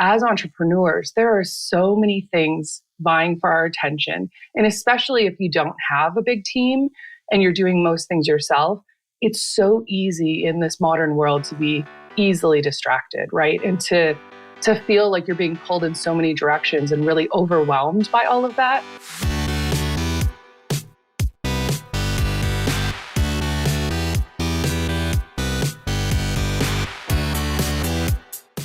as entrepreneurs, there are so many things vying for our attention. And especially if you don't have a big team and you're doing most things yourself, it's so easy in this modern world to be easily distracted, right? And to feel like you're being pulled in so many directions and really overwhelmed by all of that.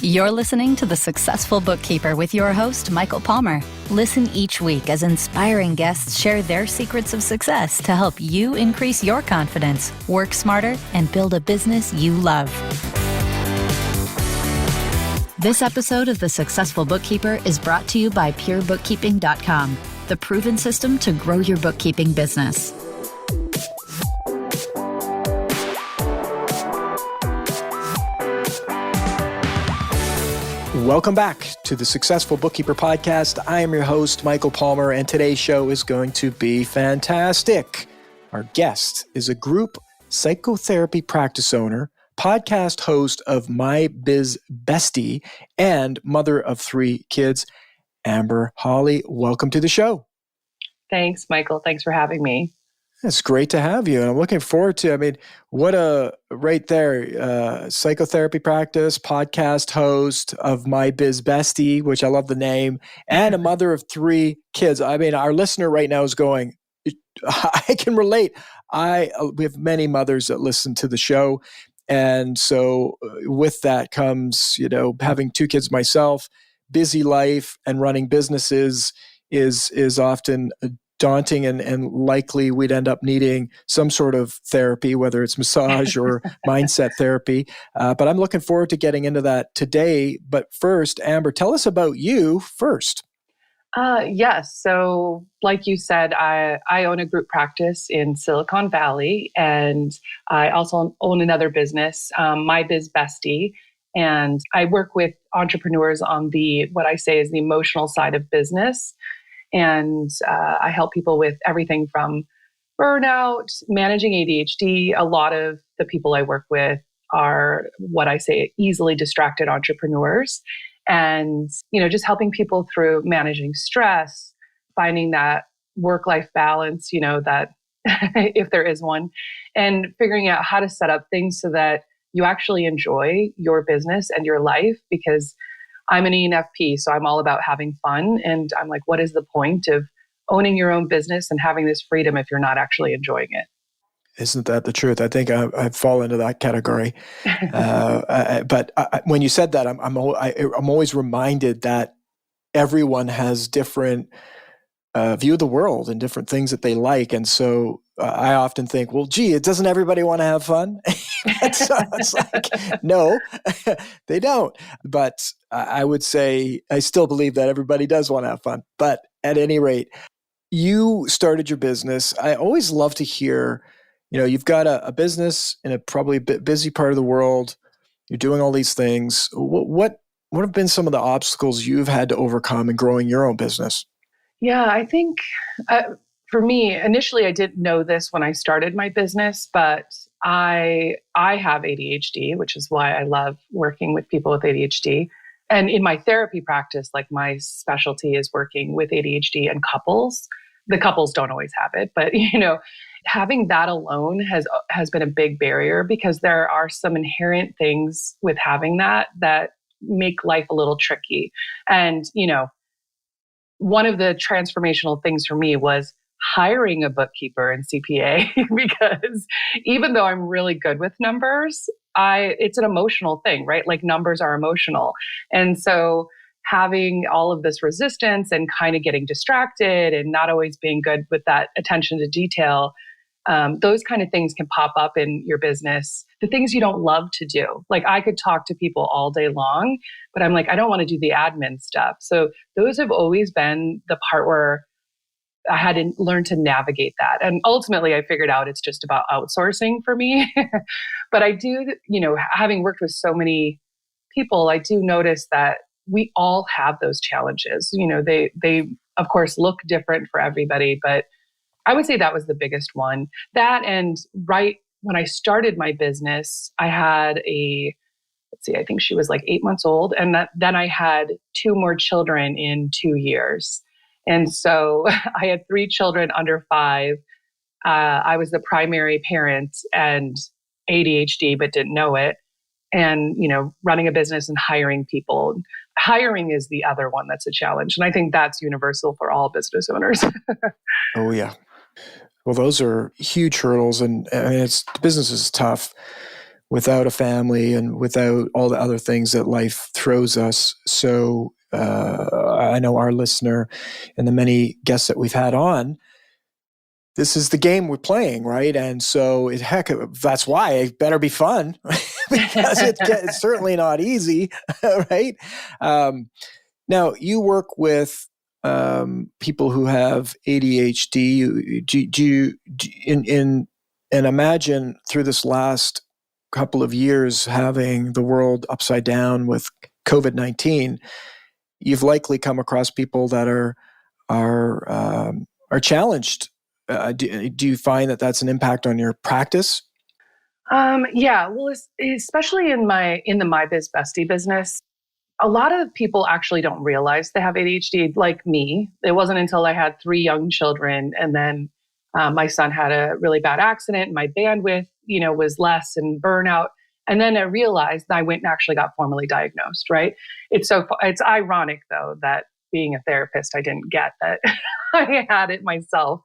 You're listening to The Successful Bookkeeper with your host, Michael Palmer. Listen each week as inspiring guests share their secrets of success to help you increase your confidence, work smarter, and build a business you love. This episode of The Successful Bookkeeper is brought to you by PureBookkeeping.com, the proven system to grow your bookkeeping business. Welcome back to the Successful Bookkeeper Podcast. I am your host, Michael Palmer, and today's show is going to be fantastic. Our guest is a group psychotherapy practice owner, podcast host of My Biz Bestie, and mother of 3 kids, Amber Hawley. Welcome to the show. Thanks, Michael. Thanks for having me. It's great to have you. And I'm looking forward to, right there, psychotherapy practice, podcast host of My Biz Bestie, which I love the name, and a mother of 3 kids. Our listener right now is going, I can relate. We have many mothers that listen to the show. And so with that comes, having 2 kids myself, busy life and running businesses is often daunting, and likely we'd end up needing some sort of therapy, whether it's massage or mindset therapy. But I'm looking forward to getting into that today. But first, Amber, tell us about you first. Yes. So like you said, I own a group practice in Silicon Valley, and I also own another business, My Biz Bestie. And I work with entrepreneurs on what I say is the emotional side of business. And I help people with everything from burnout, managing ADHD. A lot of the people I work with are what I say easily distracted entrepreneurs. And, just helping people through managing stress, finding that work-life balance, that if there is one, and figuring out how to set up things so that you actually enjoy your business and your life. Because I'm an ENFP, so I'm all about having fun. And I'm like, what is the point of owning your own business and having this freedom if you're not actually enjoying it? Isn't that the truth? I think I fall into that category. But when you said that, I'm always reminded that everyone has different view of the world and different things that they like. And so I often think, well, doesn't everybody want to have fun? So it's like, no, they don't. But I would say I still believe that everybody does want to have fun. But at any rate, you started your business. I always love to hear, you've got a business in a probably busy part of the world. You're doing all these things. What have been some of the obstacles you've had to overcome in growing your own business? Yeah, I think for me, initially, I didn't know this when I started my business, but I have ADHD, which is why I love working with people with ADHD. And in my therapy practice, like my specialty is working with ADHD and couples. The couples don't always have it, but having that alone has been a big barrier, because there are some inherent things with having that make life a little tricky. And, one of the transformational things for me was hiring a bookkeeper and CPA, because even though I'm really good with numbers, it's an emotional thing, right? Like numbers are emotional. And so having all of this resistance and kind of getting distracted and not always being good with that attention to detail, those kind of things can pop up in your business. The things you don't love to do. Like I could talk to people all day long, but I'm like, I don't want to do the admin stuff. So those have always been the part where I had to learn to navigate that. And ultimately I figured out it's just about outsourcing for me. But I do, having worked with so many people, I do notice that we all have those challenges. They of course look different for everybody, but I would say that was the biggest one. That, and right when I started my business, I had see, I think she was like 8 months old. And then I had two more children in 2 years. And so I had three children under 5. I was the primary parent and ADHD, but didn't know it. And, running a business and hiring people. Hiring is the other one that's a challenge. And I think that's universal for all business owners. Oh, yeah. Well, those are huge hurdles. And business is tough without a family and without all the other things that life throws us. So I know our listener and the many guests that we've had on, this is the game we're playing, right? And so that's why it better be fun because it's certainly not easy, right? Now, you work with people who have ADHD. And imagine through this last couple of years having the world upside down with COVID-19, you've likely come across people that are challenged. Do you find that that's an impact on your practice? Yeah, well, especially in the My Biz Bestie business, a lot of people actually don't realize they have ADHD, like me. It wasn't until I had 3 young children, and then my son had a really bad accident. My bandwidth, was less, and burnout. And then I realized I went and actually got formally diagnosed. Right? It's ironic though that being a therapist, I didn't get that I had it myself.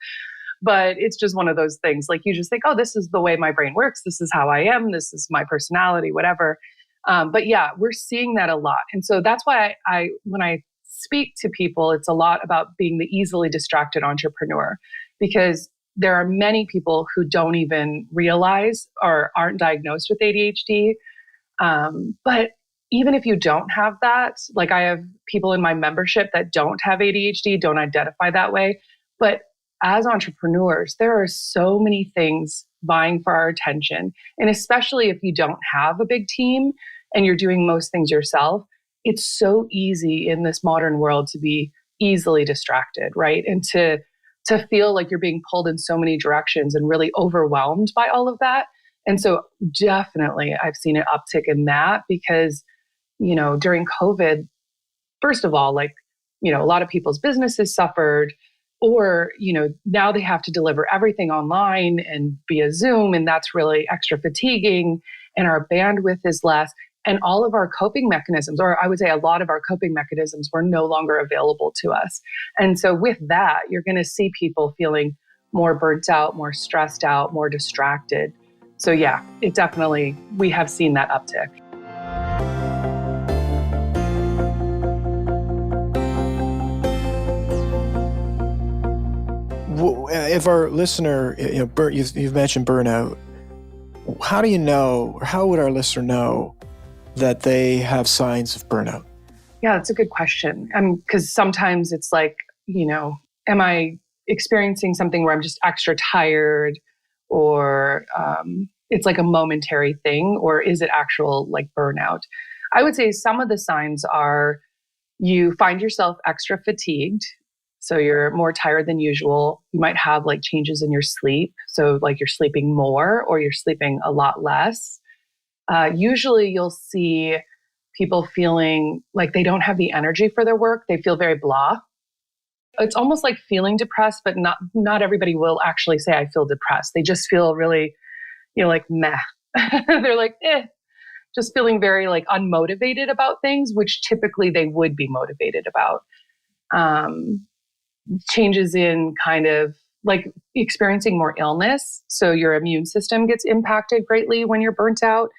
But it's just one of those things. Like you just think, oh, this is the way my brain works. This is how I am. This is my personality, whatever. But yeah, we're seeing that a lot. And so that's why when I speak to people, it's a lot about being the easily distracted entrepreneur, because there are many people who don't even realize or aren't diagnosed with ADHD. But even if you don't have that, like I have people in my membership that don't have ADHD, don't identify that way. But as entrepreneurs, there are so many things vying for our attention. And especially if you don't have a big team and you're doing most things yourself, it's so easy in this modern world to be easily distracted, right? And to feel like you're being pulled in so many directions and really overwhelmed by all of that. And so definitely I've seen an uptick in that because, during COVID, first of all, a lot of people's businesses suffered. Or, now they have to deliver everything online and via Zoom, and that's really extra fatiguing, and our bandwidth is less. And all of our coping mechanisms, or I would say a lot of our coping mechanisms, were no longer available to us. And so with that, you're going to see people feeling more burnt out, more stressed out, more distracted. So yeah, we have seen that uptick. If our listener, you've mentioned burnout, how do you know, or how would our listener know that they have signs of burnout? Yeah, that's a good question. Because sometimes it's like, am I experiencing something where I'm just extra tired, or it's like a momentary thing, or is it actual like burnout? I would say some of the signs are you find yourself extra fatigued. So you're more tired than usual. You might have like changes in your sleep. So like you're sleeping more or you're sleeping a lot less. Usually you'll see people feeling like they don't have the energy for their work. They feel very blah. It's almost like feeling depressed, but not everybody will actually say, I feel depressed. They just feel really, like meh. They're like, just feeling very like unmotivated about things, which typically they would be motivated about. Changes in kind of like experiencing more illness. So your immune system gets impacted greatly when you're burnt out,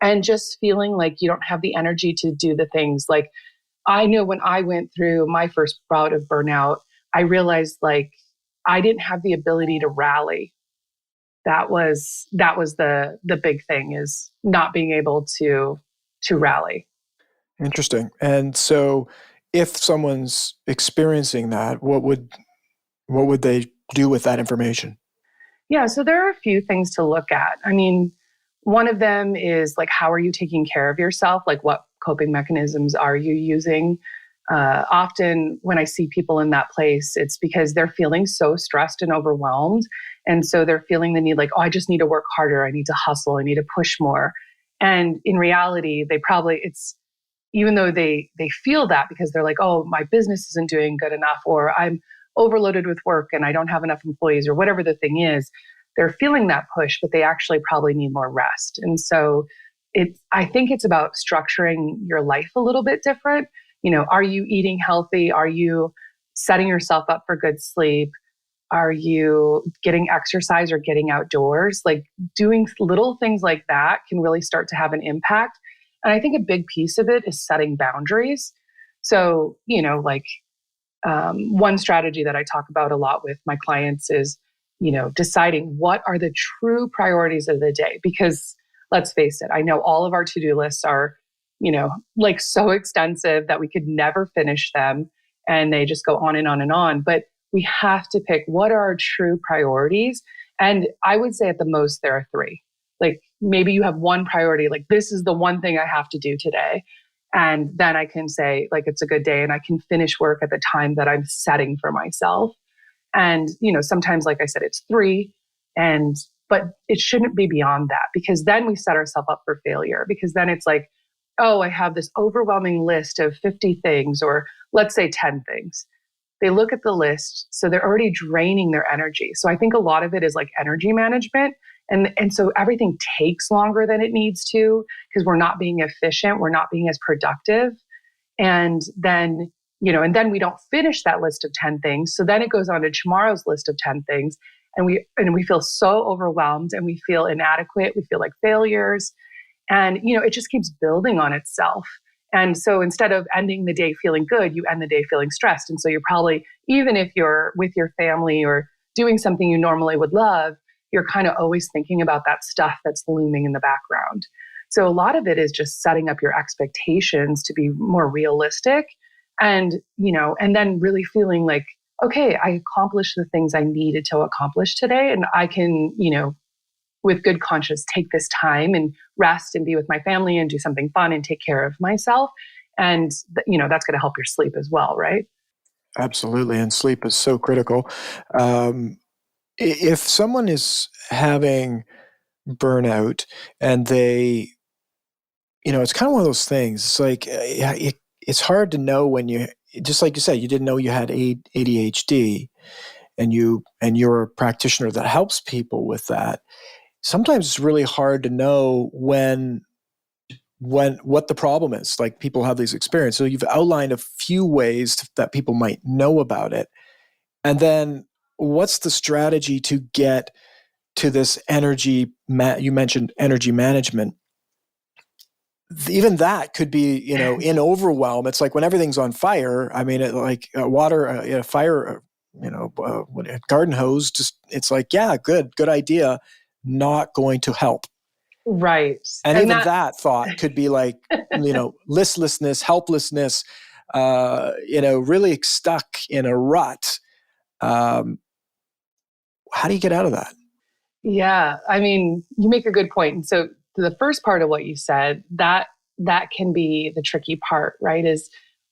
and just feeling like you don't have the energy to do the things. Like I know when I went through my first bout of burnout, I realized like I didn't have the ability to rally. That was the big thing, is not being able to rally. Interesting. And so if someone's experiencing that, what would they do with that information? Yeah, so there are a few things to look at. I mean, one of them is like, how are you taking care of yourself? Like, what coping mechanisms are you using? Often when I see people in that place, it's because they're feeling so stressed and overwhelmed. And so they're feeling the need like, oh, I just need to work harder. I need to hustle. I need to push more. And in reality, it's, even though they feel that because they're like, oh, my business isn't doing good enough, or I'm overloaded with work and I don't have enough employees, or whatever the thing is, they're feeling that push, but they actually probably need more rest. And so I think it's about structuring your life a little bit different. Are you eating healthy? Are you setting yourself up for good sleep? Are you getting exercise or getting outdoors? Like doing little things like that can really start to have an impact. And I think a big piece of it is setting boundaries. So, one strategy that I talk about a lot with my clients is, deciding what are the true priorities of the day. Because let's face it, I know all of our to-do lists are, so extensive that we could never finish them. And they just go on and on and on. But we have to pick what are our true priorities. And I would say at the most, there are three. Like maybe you have one priority, like this is the one thing I have to do today. And then I can say like, it's a good day and I can finish work at the time that I'm setting for myself. And, sometimes, like I said, it's three, but it shouldn't be beyond that, because then we set ourselves up for failure, because then it's like, oh, I have this overwhelming list of 50 things, or let's say 10 things. They look at the list, so they're already draining their energy. So I think a lot of it is like energy management. And so everything takes longer than it needs to, because we're not being efficient. We're not being as productive. And then we don't finish that list of 10 things. So then it goes on to tomorrow's list of 10 things. And we feel so overwhelmed, and we feel inadequate. We feel like failures. And, it just keeps building on itself. And so instead of ending the day feeling good, you end the day feeling stressed. And so you're probably, even if you're with your family or doing something you normally would love, you're kind of always thinking about that stuff that's looming in the background. So a lot of it is just setting up your expectations to be more realistic, and, and then really feeling like, okay, I accomplished the things I needed to accomplish today. And I can, with good conscience, take this time and rest and be with my family and do something fun and take care of myself. And, that's going to help your sleep as well, right? Absolutely. And sleep is so critical. If someone is having burnout and they, it's kind of one of those things. It's like, it's hard to know when just like you said, you didn't know you had ADHD, and you're a practitioner that helps people with that. Sometimes it's really hard to know what the problem is. Like people have these experiences. So you've outlined a few ways that people might know about it. And then what's the strategy to get to this energy? You mentioned energy management. Even that could be, in overwhelm. It's like when everything's on fire. I mean, fire, garden hose. Just it's like, yeah, good idea. Not going to help. Right. And even that thought could be like, listlessness, helplessness, really stuck in a rut. How do you get out of that? Yeah. I mean, you make a good point. And so the first part of what you said, that can be the tricky part, right? Is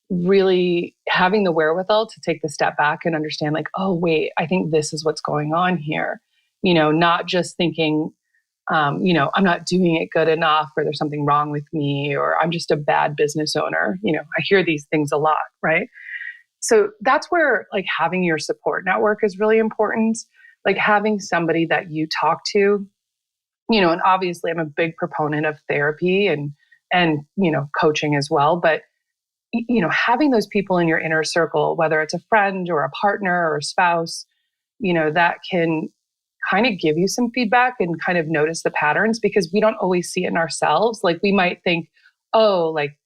really having the wherewithal to take the step back and understand like, oh, wait, I think this is what's going on here. Not just thinking, I'm not doing it good enough, or there's something wrong with me, or I'm just a bad business owner. I hear these things a lot, right? So that's where like having your support network is really important. Like having somebody that you talk to, and obviously I'm a big proponent of therapy and coaching as well. But, having those people in your inner circle, whether it's a friend or a partner or a spouse, that can kind of give you some feedback and kind of notice the patterns, because we don't always see it in ourselves. Like we might think, oh, like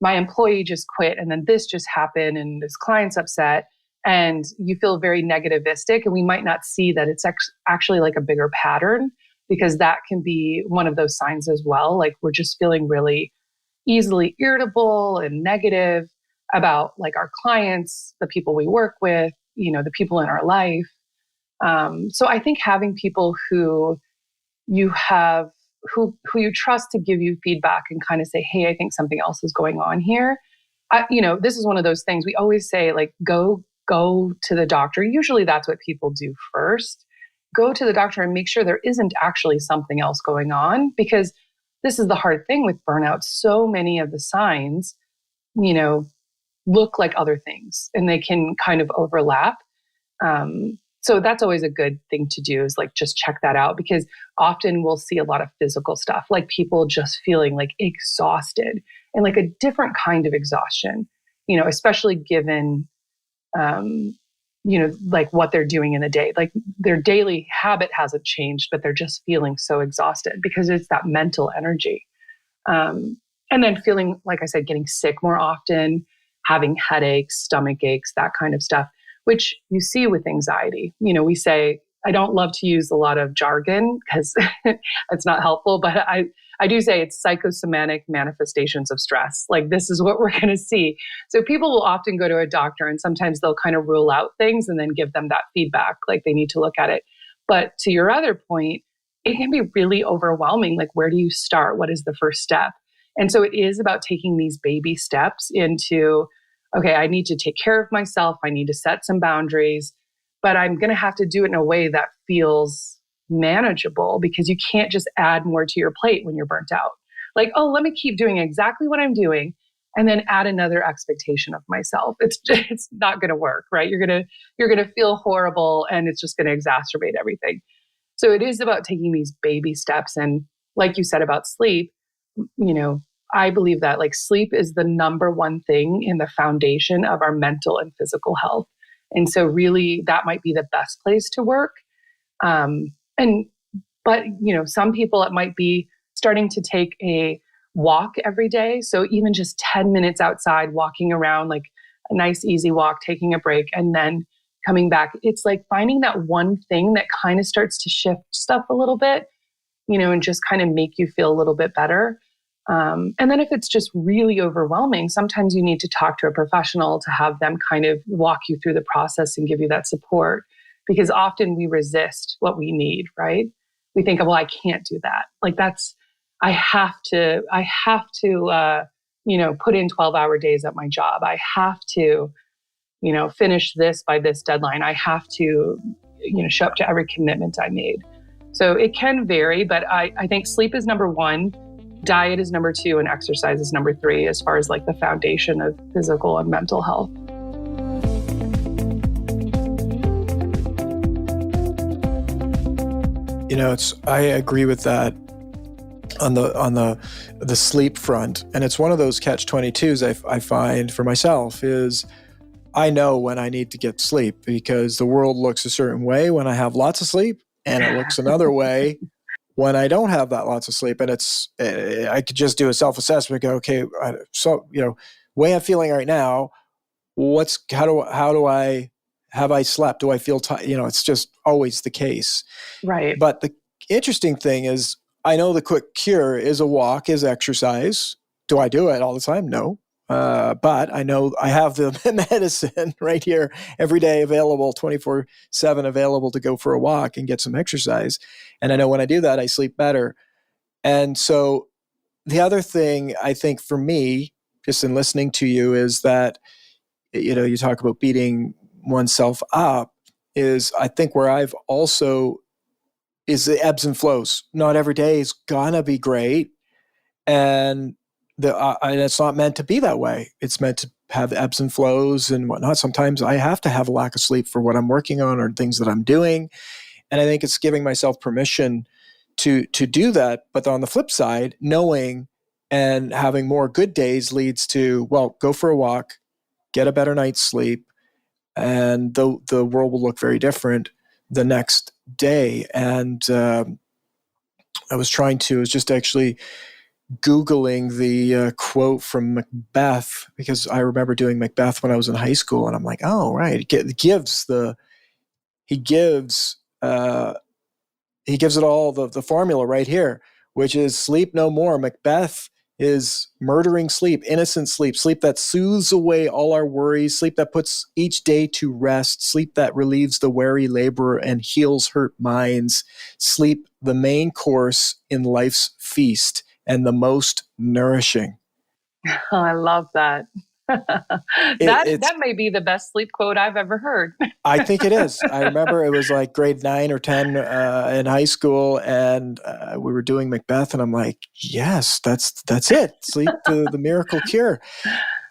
my employee just quit and then this just happened and this client's upset, and you feel very negativistic, and we might not see that it's actually like a bigger pattern, because that can be one of those signs as well. Like we're just feeling really easily irritable and negative about like our clients, the people we work with, the people in our life. So I think having people who you trust to give you feedback and kind of say, hey, I think something else is going on here. This is one of those things we always say, like, go to the doctor. Usually that's what people do first. Go to the doctor and make sure there isn't actually something else going on, because this is the hard thing with burnout. So many of the signs, you know, look like other things and they can kind of overlap. So that's always a good thing to do, is like just check that out, because often we'll see a lot of physical stuff, like people just feeling like exhausted and like a different kind of exhaustion, you know, especially given, you know, like what they're doing in the day, like their daily habit hasn't changed, but they're just feeling so exhausted because it's that mental energy. And then feeling, like I said, getting sick more often, having headaches, stomach aches, that kind of stuff, which you see with anxiety. You know, we say, I don't love to use a lot of jargon because it's not helpful, but I do say it's psychosomatic manifestations of stress. Like this is what we're going to see. So people will often go to a doctor and sometimes they'll kind of rule out things and then give them that feedback, like they need to look at it. But to your other point, it can be really overwhelming. Like, where do you start? What is the first step? And so it is about taking these baby steps into, okay, I need to take care of myself. I need to set some boundaries, but I'm going to have to do it in a way that feels manageable, because you can't just add more to your plate when you're burnt out. Like, oh, let me keep doing exactly what I'm doing and then add another expectation of myself. It's not going to work, right? You're going to feel horrible and it's just going to exacerbate everything. So it is about taking these baby steps. And like you said about sleep, you know, I believe that like sleep is the number one thing in the foundation of our mental and physical health. And so really that might be the best place to work. But you know, some people, it might be starting to take a walk every day. So even just 10 minutes outside, walking around, like a nice, easy walk, taking a break, and then coming back. It's like finding that one thing that kind of starts to shift stuff a little bit, you know, and just kind of make you feel a little bit better. And then if it's just really overwhelming, sometimes you need to talk to a professional to have them kind of walk you through the process and give you that support, because often we resist what we need, right? We think, well, I can't do that. Like I have to, you know, put in 12-hour days at my job. I have to, you know, finish this by this deadline. I have to, you know, show up to every commitment I made. So it can vary, but I think sleep is number one. Diet is number two, and exercise is number three, as far as like the foundation of physical and mental health. You know, I agree with that on the sleep front, and it's one of those catch-22s I find for myself is I know when I need to get sleep, because the world looks a certain way when I have lots of sleep, and it looks another way when I don't have that lots of sleep. And I could just do a self-assessment, go, okay, so, you know, way I'm feeling right now, have I slept? Do I feel tired? You know, it's just always the case. Right. But the interesting thing is, I know the quick cure is a walk, is exercise. Do I do it all the time? No. But I know I have the medicine right here every day available, 24/7 available to go for a walk and get some exercise. And I know when I do that, I sleep better. And so the other thing I think for me, just in listening to you, is that, you know, you talk about beating oneself up, is I think where I've also is the ebbs and flows. Not every day is gonna be great. And it's not meant to be that way. It's meant to have ebbs and flows and whatnot. Sometimes I have to have a lack of sleep for what I'm working on or things that I'm doing. And I think it's giving myself permission to do that. But on the flip side, knowing and having more good days leads to, well, go for a walk, get a better night's sleep, and the world will look very different the next day. And I was just actually Googling the quote from Macbeth, because I remember doing Macbeth when I was in high school, and I'm like, oh, right. He gives it all, the formula right here, which is sleep no more. Macbeth is murdering sleep, innocent sleep, sleep that soothes away all our worries, sleep that puts each day to rest, sleep that relieves the weary laborer and heals hurt minds, sleep the main course in life's feast and the most nourishing. Oh, I love that. That may be the best sleep quote I've ever heard. I think it is. I remember it was like grade 9 or 10 in high school, and we were doing Macbeth, and I'm like, yes, that's it. Sleep, the miracle cure.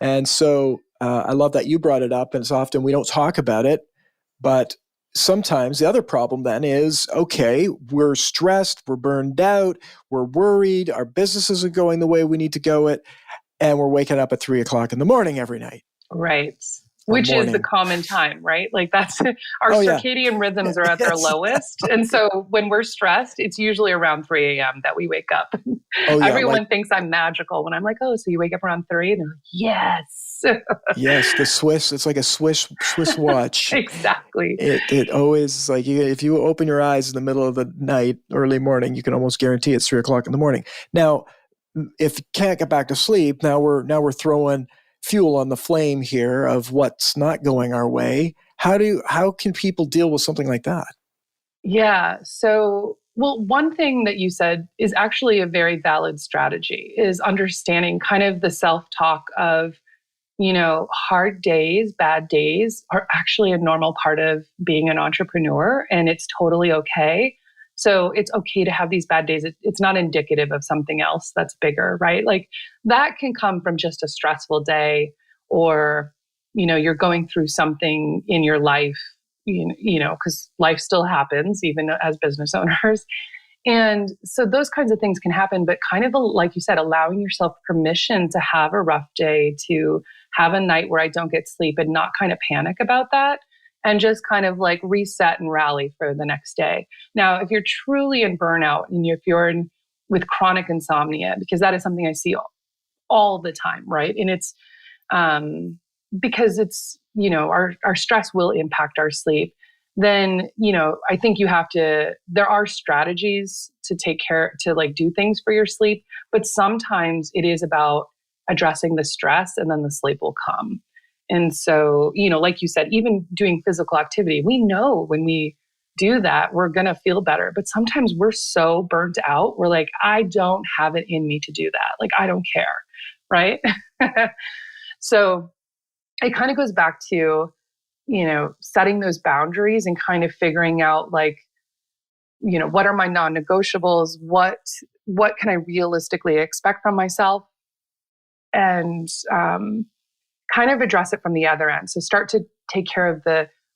And so I love that you brought it up, and it's often we don't talk about it, but sometimes the other problem then is, okay, we're stressed, we're burned out, we're worried, our business isn't going the way we need to go it, and we're waking up at 3:00 in the morning every night. Right. Which is the common time, right? Like that's our circadian rhythms are at their lowest. And so when we're stressed, it's usually around 3 a.m. that we wake up. Everyone thinks I'm magical when I'm like, oh, so you wake up around 3? And they're like, yes. Yes, the Swiss, it's like a Swiss watch. Exactly. It always, like, if you open your eyes in the middle of the night, early morning, you can almost guarantee it's 3:00 in the morning. Now, if you can't get back to sleep, now we're throwing fuel on the flame here of what's not going our way. How can people deal with something like that? Yeah. So, well, one thing that you said is actually a very valid strategy, is understanding kind of the self-talk of, hard days, bad days are actually a normal part of being an entrepreneur, and it's totally okay. So it's okay to have these bad days. It's not indicative of something else that's bigger, right? Like that can come from just a stressful day, or, you're going through something in your life, because life still happens even as business owners. And so those kinds of things can happen, but kind of like you said, allowing yourself permission to have a rough day, to have a night where I don't get sleep, and not kind of panic about that, and just kind of like reset and rally for the next day. Now, if you're truly in burnout, and if you're with chronic insomnia, because that is something I see all the time, right? And it's because it's, our stress will impact our sleep. Then, I think there are strategies to take care, to like do things for your sleep, but sometimes it is about addressing the stress, and then the sleep will come. And so, like you said, even doing physical activity, we know when we do that, we're going to feel better. But sometimes we're so burnt out, we're like, I don't have it in me to do that. Like, I don't care. Right. So it kind of goes back to, setting those boundaries and kind of figuring out like, what are my non-negotiables? What can I realistically expect from myself? And, kind of address it from the other end. So start to take care of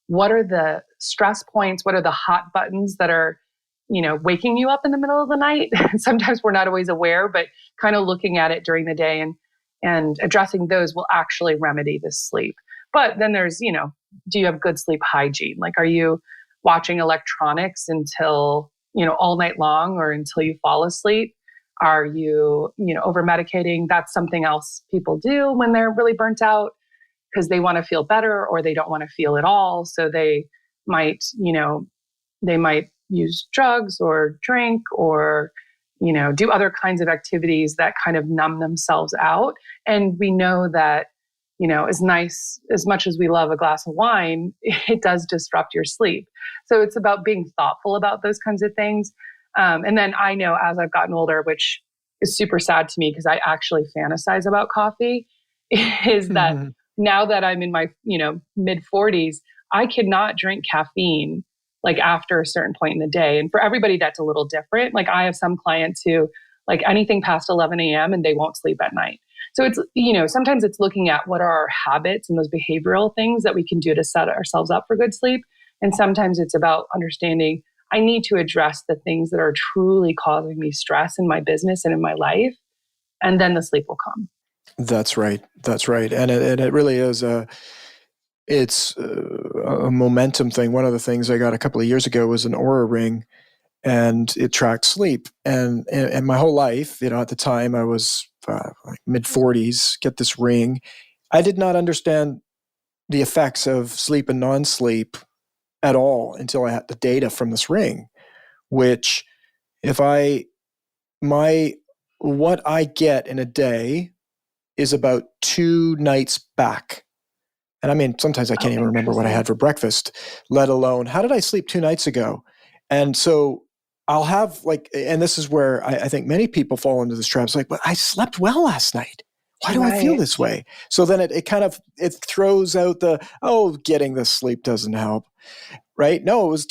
what are the stress points? What are the hot buttons that are, waking you up in the middle of the night? Sometimes we're not always aware, but kind of looking at it during the day and addressing those will actually remedy the sleep. But then there's, do you have good sleep hygiene? Like, are you watching electronics until, all night long, or until you fall asleep? Are you, over medicating? That's something else people do when they're really burnt out, because they want to feel better, or they don't want to feel at all. So they might, use drugs or drink, or, do other kinds of activities that kind of numb themselves out. And we know that, as much as we love a glass of wine, it does disrupt your sleep. So it's about being thoughtful about those kinds of things. And then I know as I've gotten older, which is super sad to me because I actually fantasize about coffee, is that now that I'm in my, mid 40s, I cannot drink caffeine like after a certain point in the day. And for everybody, that's a little different. Like I have some clients who like anything past 11 a.m. and they won't sleep at night. So it's, sometimes it's looking at what are our habits and those behavioral things that we can do to set ourselves up for good sleep. And sometimes it's about understanding I need to address the things that are truly causing me stress in my business and in my life. And then the sleep will come. That's right. That's right. And it really is it's a momentum thing. One of the things I got a couple of years ago was an Oura ring, and it tracked sleep. And my whole life, at the time I was like mid 40s, get this ring. I did not understand the effects of sleep and non-sleep at all until I had the data from this ring, which what I get in a day is about 2 nights back. And I mean, sometimes I can't even remember what I had for breakfast, let alone how did I sleep 2 nights ago? And so I'll have and this is where I think many people fall into this trap. It's like, but I slept well last night. why do I feel this way? So then it kind of, it throws out getting the sleep doesn't help, right? No, it was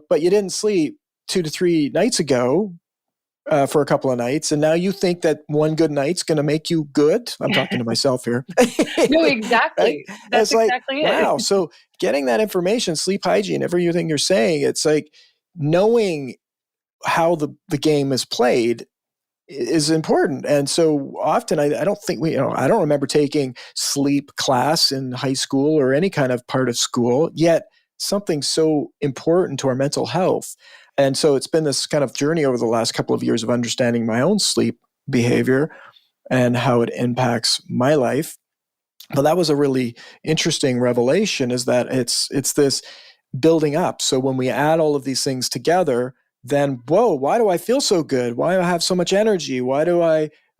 but you didn't sleep 2 to 3 nights ago for a couple of nights. And now you think that one good night's going to make you good. I'm talking to myself here. No, exactly. Right? That's exactly it. Wow. So getting that information, sleep hygiene, everything you're saying, it's like knowing how the game is played is important. And so often I don't think I don't remember taking sleep class in high school or any kind of part of school, yet something so important to our mental health. And so it's been this kind of journey over the last couple of years of understanding my own sleep behavior and how it impacts my life. But that was a really interesting revelation, is that it's this building up. So when we add all of these things together, then, whoa, why do I feel so good? Why do I have so much energy? Why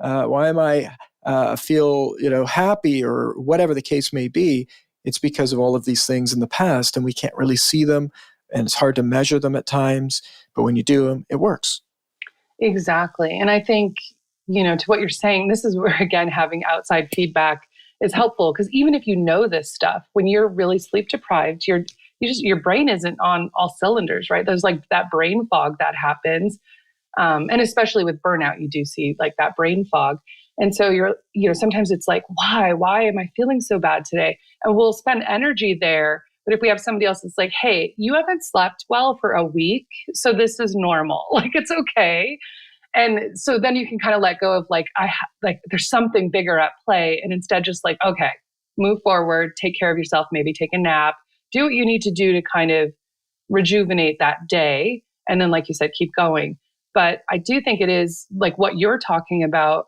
am I feel, happy, or whatever the case may be? It's because of all of these things in the past, and we can't really see them, and it's hard to measure them at times. But when you do them, it works. Exactly. And I think, to what you're saying, this is where, again, having outside feedback is helpful, because even if you know this stuff, when you're really sleep deprived, your brain isn't on all cylinders, right? There's like that brain fog that happens. And especially with burnout, you do see like that brain fog. And so sometimes it's like, why am I feeling so bad today? And we'll spend energy there. But if we have somebody else that's like, hey, you haven't slept well for a week, so this is normal. Like, it's okay. And so then you can kind of let go of like, there's something bigger at play. And instead just like, okay, move forward, take care of yourself, maybe take a nap, do what you need to do to kind of rejuvenate that day. And then, like you said, keep going. But I do think it is like what you're talking about.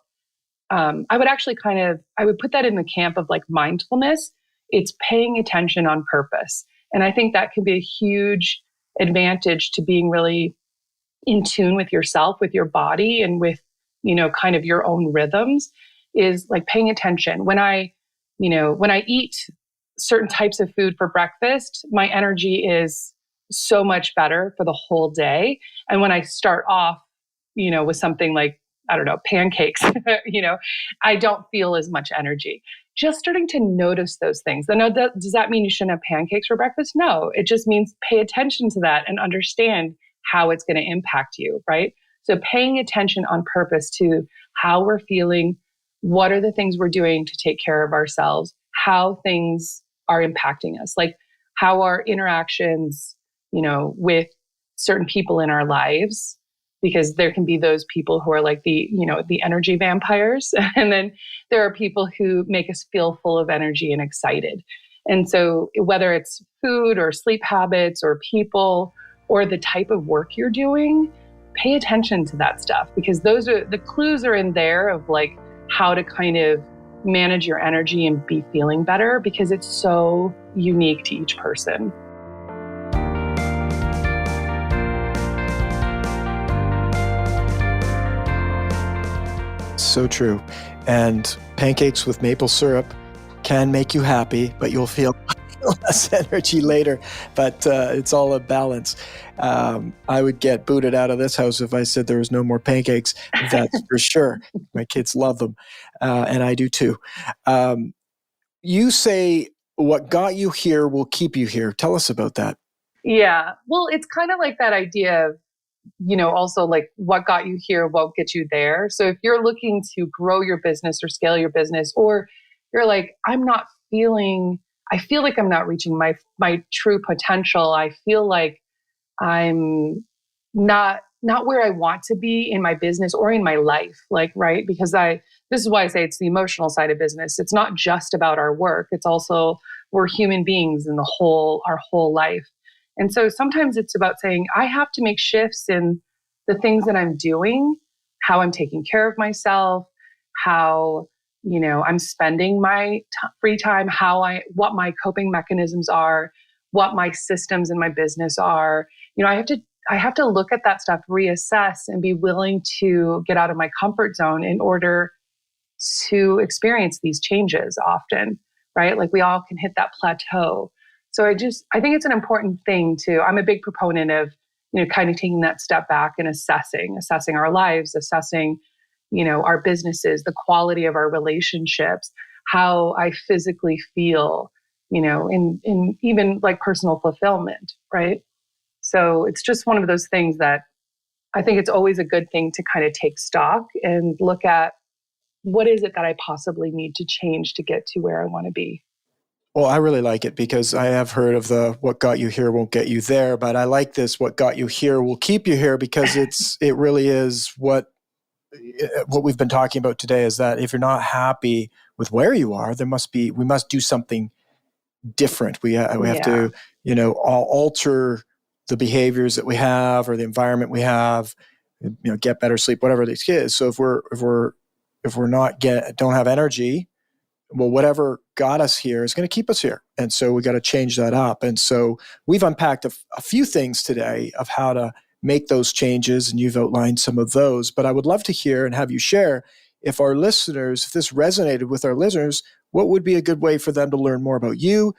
I would put that in the camp of like mindfulness. It's paying attention on purpose. And I think that can be a huge advantage to being really in tune with yourself, with your body, and with, kind of your own rhythms, is like paying attention. When I eat certain types of food for breakfast, my energy is so much better for the whole day. And when I start off, with something like, I don't know, pancakes, I don't feel as much energy. Just starting to notice those things. Now, does that mean you shouldn't have pancakes for breakfast? No, it just means pay attention to that and understand how it's going to impact you, right? So paying attention on purpose to how we're feeling, what are the things we're doing to take care of ourselves, how things are impacting us, like how our interactions, with certain people in our lives, because there can be those people who are like the energy vampires. And then there are people who make us feel full of energy and excited. And so whether it's food or sleep habits or people or the type of work you're doing, pay attention to that stuff, because those are the clues are in there of like how to kind of manage your energy and be feeling better, because it's so unique to each person. So true. And pancakes with maple syrup can make you happy, but you'll feel less energy later. But it's all a balance. I would get booted out of this house if I said there was no more pancakes. That's for sure. My kids love them. And I do too. You say what got you here will keep you here. Tell us about that. Yeah. Well, it's kind of like that idea of, also like what got you here won't get you there. So if you're looking to grow your business or scale your business, or you're like, I feel like I'm not reaching my true potential. I feel like I'm not where I want to be in my business or in my life. Like, right. Because this is why I say it's the emotional side of business. It's not just about our work. It's also, we're human beings in our whole life. And so sometimes it's about saying, I have to make shifts in the things that I'm doing, how I'm taking care of myself, how, I'm spending my free time, what my coping mechanisms are, what my systems in my business are. I have to look at that stuff, reassess, and be willing to get out of my comfort zone in order to experience these changes often, right? Like we all can hit that plateau. So I think it's an important thing I'm a big proponent of, kind of taking that step back and assessing our lives, assessing, our businesses, the quality of our relationships, how I physically feel, in even like personal fulfillment, right? So it's just one of those things that I think it's always a good thing to kind of take stock and look at what is it that I possibly need to change to get to where I want to be. Well, I really like it because I have heard of the what got you here won't get you there, but I like this what got you here will keep you here because it really is what we've been talking about today is that if you're not happy with where you are, we must do something different. We have to, alter the behaviors that we have or the environment we have, get better sleep, whatever it is. So if we're don't have energy, well, whatever got us here is going to keep us here. And so we got to change that up. And so we've unpacked a few things today of how to make those changes, and you've outlined some of those. But I would love to hear and have you share if this resonated with our listeners, what would be a good way for them to learn more about you,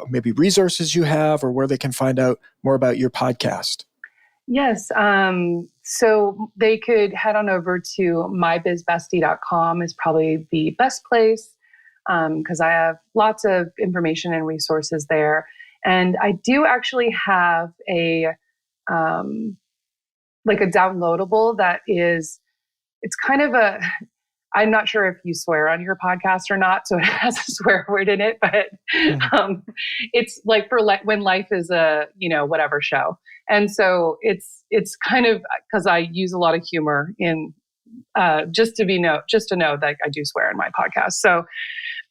maybe resources you have, or where they can find out more about your podcast? Yes. So they could head on over to mybizbestie.com is probably the best place because I have lots of information and resources there. And I do actually have a downloadable that it's kind of I'm not sure if you swear on your podcast or not, so it has a swear word in it, but it's like when life is a, whatever show. And so it's kind of, because I use a lot of humor in, just to know that I do swear in my podcast. So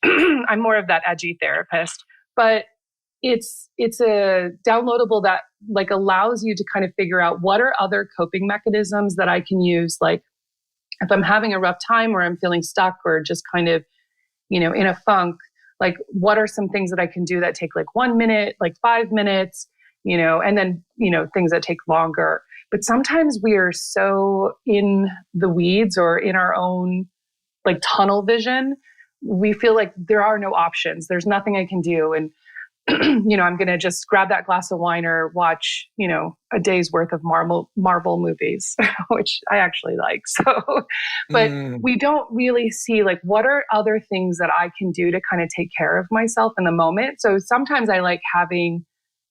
I'm more of that edgy therapist, but it's a downloadable that like allows you to kind of figure out what are other coping mechanisms that I can use, like if I'm having a rough time or I'm feeling stuck or just kind of, in a funk, like what are some things that I can do that take like 1 minute, like 5 minutes, and then, things that take longer. But sometimes we are so in the weeds or in our own like tunnel vision, we feel like there are no options. There's nothing I can do. And I'm going to just grab that glass of wine or watch, a day's worth of Marvel movies, which I actually like. So, but we don't really see like, what are other things that I can do to kind of take care of myself in the moment? So sometimes I like having,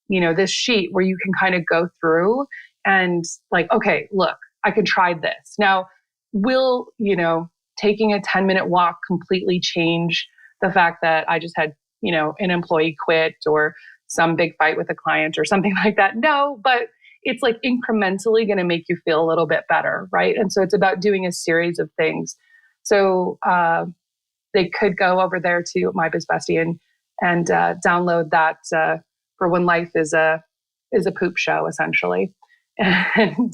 this sheet where you can kind of go through and like, okay, look, I can try this. Now, will, taking a 10-minute walk completely change the fact that I just had an employee quit or some big fight with a client or something like that? No, but it's like incrementally going to make you feel a little bit better, right? And so it's about doing a series of things. So they could go over there to My Biz Bestie and download that for when life is a poop show, essentially. And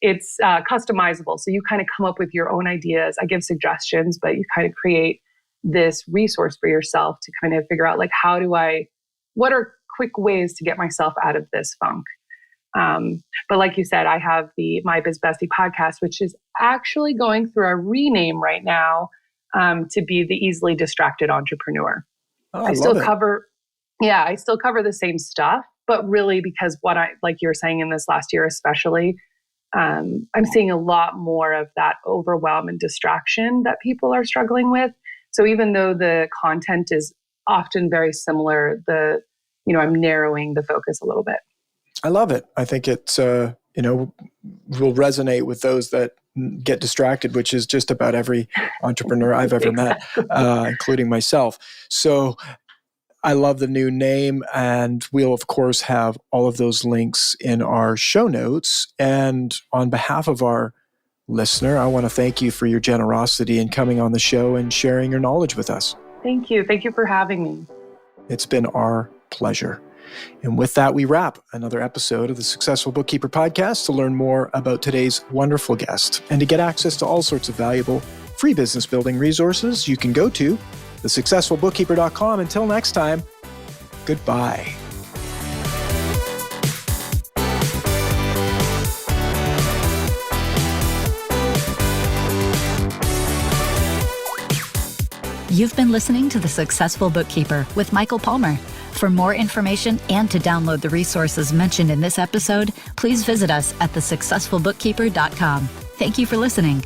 it's customizable. So you kind of come up with your own ideas. I give suggestions, but you kind of create this resource for yourself to kind of figure out like, what are quick ways to get myself out of this funk? But like you said, I have the My Biz Bestie podcast, which is actually going through a rename right now to be the Easily Distracted Entrepreneur. Oh, I still cover the same stuff, but really because like you were saying in this last year, especially, I'm seeing a lot more of that overwhelm and distraction that people are struggling with. So even though the content is often very similar, I'm narrowing the focus a little bit. I love it. I think it's, will resonate with those that get distracted, which is just about every entrepreneur I've ever met, including myself. So I love the new name, and we'll of course have all of those links in our show notes. And on behalf of our listener, I want to thank you for your generosity in coming on the show and sharing your knowledge with us. Thank you. Thank you for having me. It's been our pleasure. And with that, we wrap another episode of the Successful Bookkeeper podcast. To learn more about today's wonderful guest and to get access to all sorts of valuable free business building resources, you can go to thesuccessfulbookkeeper.com. Until next time, goodbye. You've been listening to The Successful Bookkeeper with Michael Palmer. For more information and to download the resources mentioned in this episode, please visit us at thesuccessfulbookkeeper.com. Thank you for listening.